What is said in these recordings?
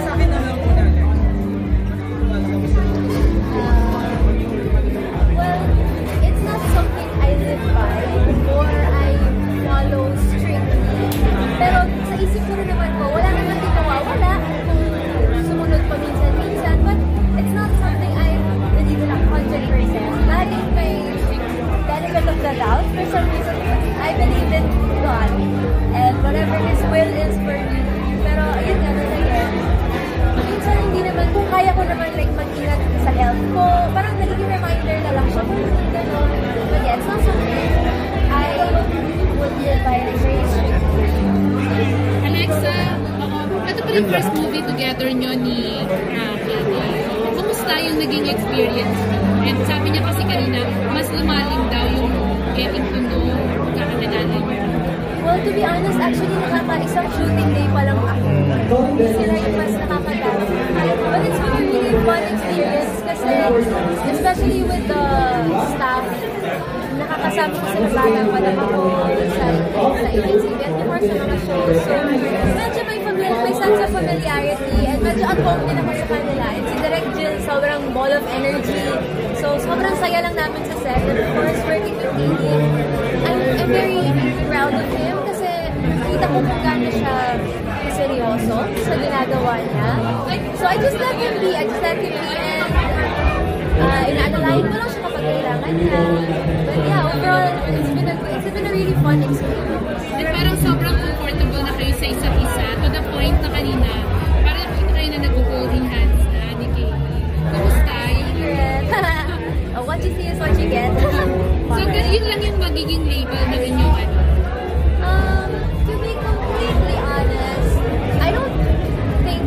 Sa akin naman po na. Well, it's not something I live by or I follow strictly. Pero sa isip ko rin naman ko, wala naman din nawawala kung sumunod pa minsan-minsan. But it's not something I believe in 100%. Laging may benefit of the doubt. For some reason, I believe in God. And whatever His will is for me. Pero ayun nga na again. Minsan hindi naman, kung kaya ko naman like mag-ingat sa health ko, parang nagiging reminder na lang siya kung gano'n. But yeah, it's not something I would live by very strictly. Alexa, ito pa yung first movie together nyo ni Katie. Kumusta yung naging experience mo? And sabi niya kasi kanina, mas lumalim daw yung getting to know kakakilala niyo. Well, to be honest, actually isang shooting day pa lang ako. Sila yung mas nakakadami. But it's been a really fun experience kasi, especially with the staff, nakakasama ko sila balang pa lang ako sa events before sa mga shows. So, medyo may sense of familiarity and medyo at home din ako sa kanila. And si Direk Jill, sobrang ball of energy. So, sobrang saya lang namin sa set. And of course, working with Katie, I'm very proud of him kasi nakita ko kung gaano siya seryoso sa ginagawa niya. So, I just let him be. And inaalalahin ko lang siya kapag kailangan niya. But yeah, overall, it's been a really fun experience. At parang sobrang comfortable na kayo sa isa't isa to the point na kanina, parang nakita kayo na nag-holding hands na ni Katie. Kamusta? Oh, what you see is what you get. So, yun lang yung magiging label na inyong ano? To be completely honest, I don't think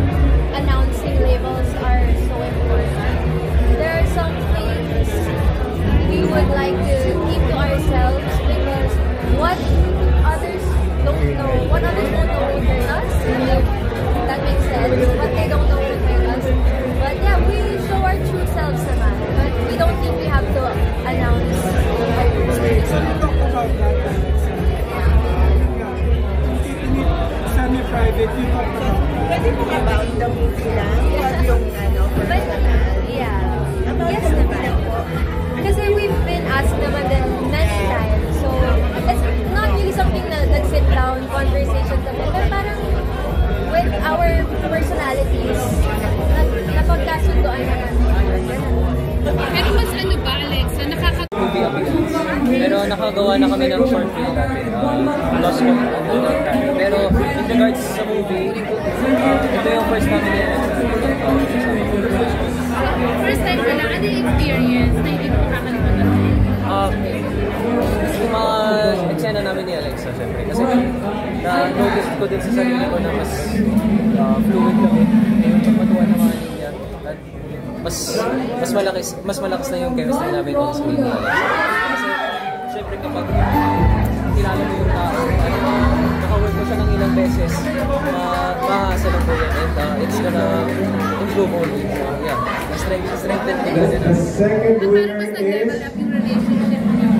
announcing labels are so important. There are some things we would like to keep to ourselves because what others don't know won't hurt us. That makes sense. What they don't know won't hurt us. But yeah, we show our true selves naman. But we don't think we have to announce our true selves. Semi-private, you talk about. Pwede mo about the movie lang? Huwag yung But yeah. Yes naman. Kasi we've been asked naman din next time. So, it's not really something na nag-sit down conversation kami. Pero parang with our personalities, napagkasundoan na namin. Pero mas ano ba, Alexa? Pero nakagawa na kami ng short film natin. Lost One. Pero in regards sa movie, ito yung first namin yan. First time ko lang, ano yung experience na hindi ko makakalimutan? Yung mga eksena namin ni Alexa, syempre. Kasi na-notice ko din sa sarili ko na mas fluid kami. Yung pagmatuan ng mga niya. At mas malakas na yung chemistry namin on screen ni Alexa. Kasi syempre kapag kilala mo yung tao, naka-work mo siya ng ilang beses, mahasa lang po yan. And it's gonna improve only. Yeah, strengthen ko ganyan. Pero mas nag-level up yung relationship niyo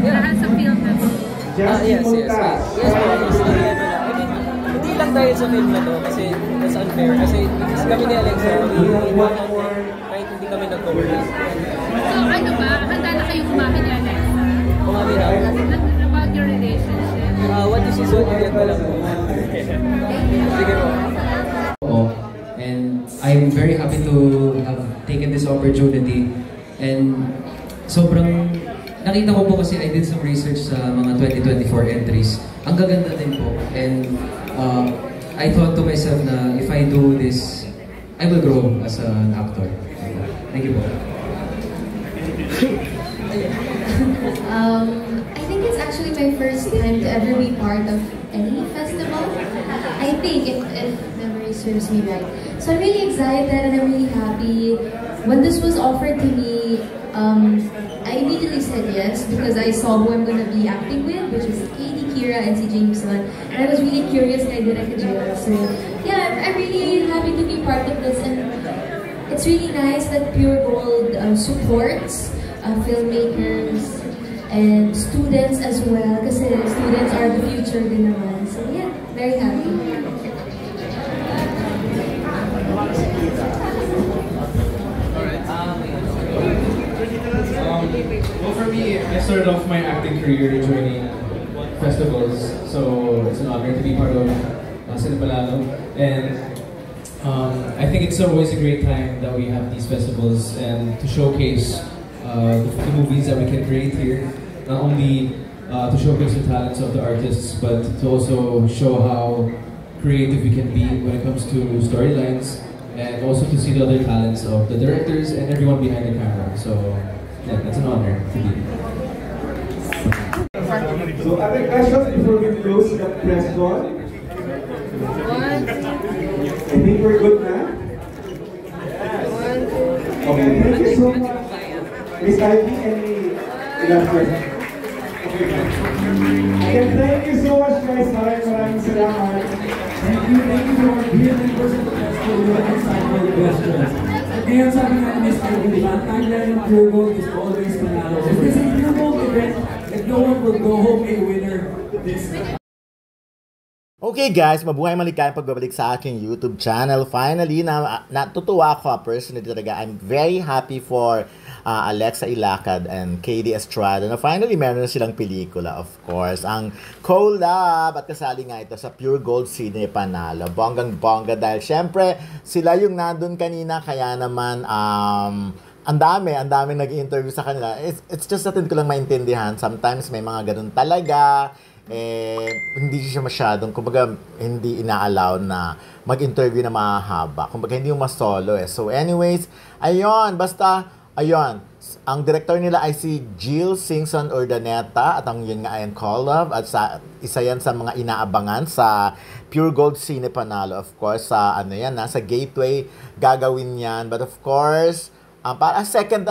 dahil sa film na to. Yes po. Hindi lang dahil sa film na to kasi that's unfair. Kasi kami ni Alexa, kahit hindi kami nag-cover. So ano ba? Handa na kayong kumamin ni Alexa? Kumamin na. About your relationship? What you see, so you get na lang po. Sige po. And I'm very happy to have taken this opportunity. And sobrang nakita ko po kasi I did some research sa mga 2024 entries. Ang gaganda din po. And I thought to myself na if I do this, I will grow as an actor. Thank you po. I think it's actually my first time to ever be part of any festival. I think, if memory serves me right. So I'm really excited and I'm really happy. When this was offered to me, I immediately said yes because I saw who I'm going to be acting with, which is Katie, Kira, and si Jameson. And I was really curious and I did a So yeah, I'm really happy to be part of this. And it's really nice that Pure Gold supports filmmakers and students as well, kasi students are the future din naman. So yeah, very happy. of my acting career joining festivals, so it's an honor to be part of Cinepalano. And I think it's always a great time that we have these festivals and to showcase the movies that we can create here. Not only to showcase the talents of the artists, but to also show how creative we can be when it comes to storylines, and also to see the other talents of the directors and everyone behind the camera. So yeah, that's an honor to be here. So other questions before we close the press con? I think we're good now. Okay, thank you so much. Miss Ivy, any last question? Again, thank you so much guys. Maraming salamat. Thank you so much. Dear members of the festival, we have insightful questions. Ngayon sabi nga ni Mr. Lee, ang tagline ng Pure Gold is always panalo. If this is a Pure Gold event, if no one will go home a winner this time. Okay guys, mabuhay maligayang pagbabalik sa aking YouTube channel. Finally, natutuwa ako personally talaga. I'm very happy for Alexa Ilacad and KD Estrada na finally meron na silang pelikula, of course. Ang collab at kasali nga ito sa Pure Gold Cine Panalo. Bonggang-bongga dahil syempre sila yung nandun kanina, kaya naman ang dami nag-interview sa kanila. It's just natin ko lang maintindihan. Sometimes may mga ganun talaga. Hindi siya masyadong, kumbaga, hindi ina-allow na mag-interview na mahaba. Kumbaga, hindi yung mas-solo eh. So, anyways, ayun, ang director nila ay si Jill Singson Urdaneta at ang yun nga ay collab at isa yan sa mga inaabangan sa Pure Gold Cine Panalo, of course, sa sa Gateway gagawin yan. But of course, para second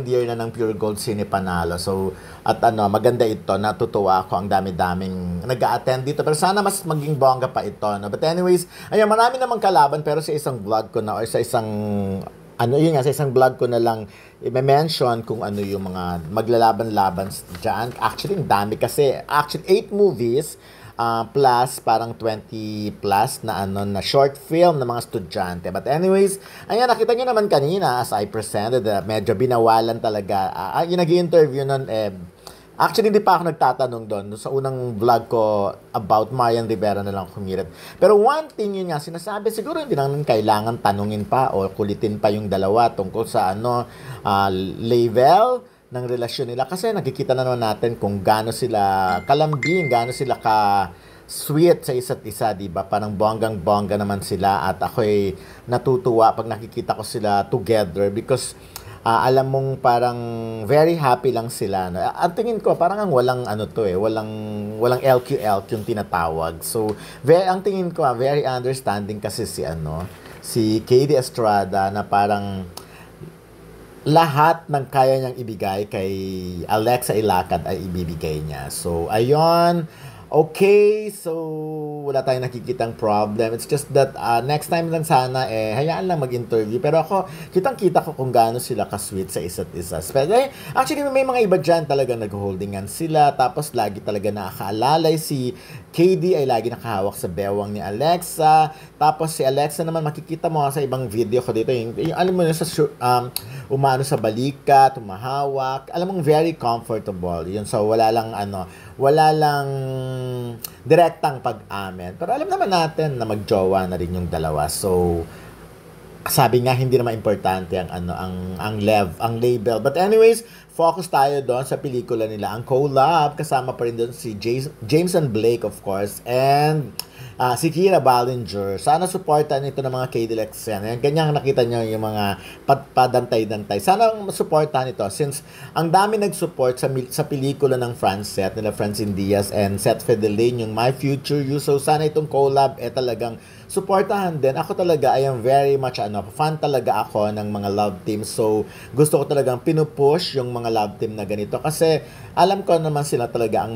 year na ng Pure Gold Cine Panalo. So, at maganda ito, natutuwa ako, ang dami-daming nag-a-attend dito. Pero sana mas maging bongga pa ito, no? But anyways, ayun, marami namang kalaban, pero sa isang vlog ko na, or sa isang, sa isang vlog ko na lang, i-mention kung ano yung mga maglalaban-laban dyan. Actually, ang dami kasi. Actually, 8 movies, plus parang 20 plus na na short film ng mga estudyante. But anyways, ayan, nakita nyo naman kanina as I presented, medyo binawalan talaga. Yung nag-i-interview nun, actually hindi pa ako nagtatanong doon. Sa unang vlog ko about Marian Rivera na lang kumirit. Pero one thing yun nga, sinasabi, siguro hindi lang kailangan tanungin pa o kulitin pa yung dalawa tungkol sa level ng relasyon nila, kasi nakikita na naman natin kung gaano sila kalambing, gaano sila ka-sweet sa isa't isa, diba? Parang bonggang-bongga naman sila at ako'y natutuwa pag nakikita ko sila together because alam mong parang very happy lang sila. No? Ang tingin ko, parang ang walang walang LQ yung tinatawag. So, ang tingin ko, very understanding kasi si KD Estrada na parang lahat ng kaya niyang ibigay kay Alexa Ilacad ay ibibigay niya. So, ayun. Okay, so wala tayong nakikitang problem. It's just that next time lang sana hayaan lang mag-interview. Pero ako, kitang-kita ko kung gaano sila ka-sweet sa isa't isa. Actually, may mga iba dyan talaga nag-holdingan sila. Tapos lagi talaga nakakaalalay. Si KD ay lagi nakahawak sa bewang ni Alexa. Tapos si Alexa naman, makikita mo sa ibang video ko dito. Yung alam mo sa umano sa balikat, tumahawak. Alam mong very comfortable. Yun, so wala lang direktang pag-amin. Pero alam naman natin na magjowa na rin yung dalawa. So, sabi nga, hindi naman importante ang label. But anyways, focus tayo doon sa pelikula nila. Ang collab, kasama pa rin doon si Jameson Blake, of course, and si Kira Ballinger. Sana supportan ito ng mga KDLX yan. Ganyan nakita nyo yung mga padantay-dantay. Sana supportan ito since ang dami nag-support sa pelikula ng Francet, nila Francine Diaz and Seth Fedelaine, yung My Future You. So sana itong collab talagang supportahan din. Ako talaga, I am very much fan talaga ako ng mga love teams. So gusto ko talagang pinupush yung mga love team na ganito kasi alam ko naman sila talaga ang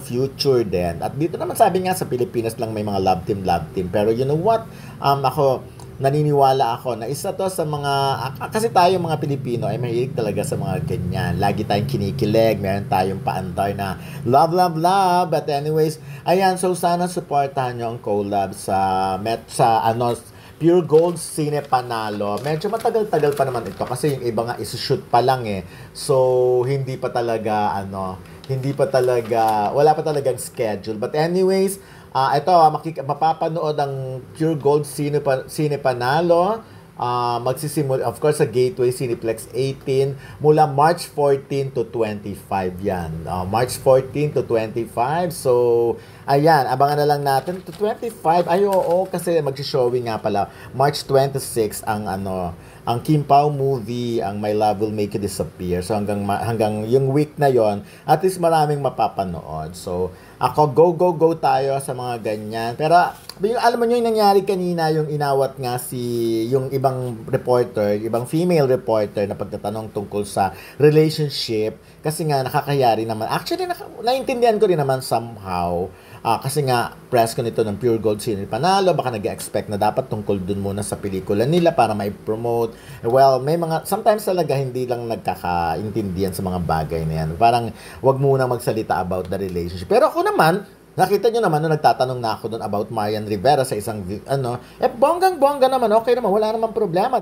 future din. At dito naman sabi nga sa Pilipinas lang may mga love team. Pero you know what? Naniniwala ako na isa to sa mga, kasi tayo mga Pilipino ay mahilig talaga sa mga ganyan. Lagi tayong kinikilig, meron tayong paandar na love. But anyways, ayan, so sana supportahan nyo ang collab sa Pure Gold Cine Panalo. Medyo matagal-tagal pa naman ito kasi yung iba nga isushoot pa lang eh. So, hindi pa talaga, wala pa talagang schedule. But anyways, ito, mapapanood ang Pure Gold Cine Panalo. Magsisimula, of course, sa Gateway Cineplex 18 mula March 14 to 25 yan. March 14 to 25. So, ayan, abangan na lang natin to 25. Ay, oo, kasi mag-showing nga pala. March 26 ang Kim Pao movie, ang My Love Will Make You Disappear. So, hanggang yung week na yon, at least maraming mapapanood. So, ako, go tayo sa mga ganyan. Pero, alam mo nyo yung nangyari kanina, yung inawat nga yung ibang reporter, ibang female reporter na pagtatanong tungkol sa relationship. Kasi nga, nakakayari naman. Actually, naintindihan ko rin naman somehow. Kasi nga, press ko nito ng Pure Gold Cine Panalo, baka nag-expect na dapat tungkol dun muna sa pelikula nila para ma-promote. Well, may sometimes talaga hindi lang nagkakaintindihan sa mga bagay na yan. Parang, wag muna magsalita about the relationship. Pero ako naman, nakita nyo naman nung nagtatanong na ako doon about Marian Rivera sa isang, bonggang-bongga naman, okay naman, wala namang problema.